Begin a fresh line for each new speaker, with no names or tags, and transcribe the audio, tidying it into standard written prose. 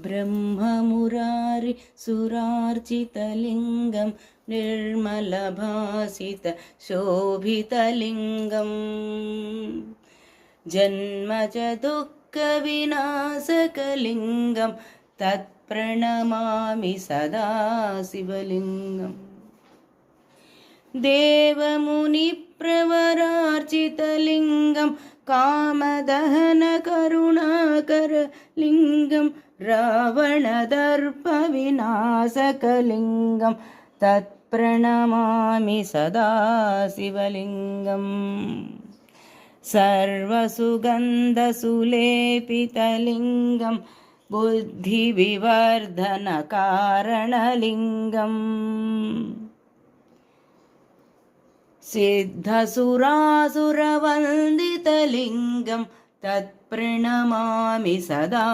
ब्रह्ममुरारि सुरार्चितलिङ्गं निर्मलभासितशोभितलिङ्गम् जन्मज दुःखविनाशकलिङ्गं तत्प्रणमामि सदा शिवलिङ्गम् देवमुनिप्रवरार्चितलिङ्गं कामदहनकरुणाकरलिङ्गं रावणदर्पविनाशकलिङ्गं तत्प्रणमामि सदा शिवलिङ्गम् सर्वसुगन्धसुलेपितलिङ्गं बुद्धिविवर्धनकारणलिङ्गम् सिद्धसुरासुरवन्दितलिङ्गं तत्प्रणमामि सदा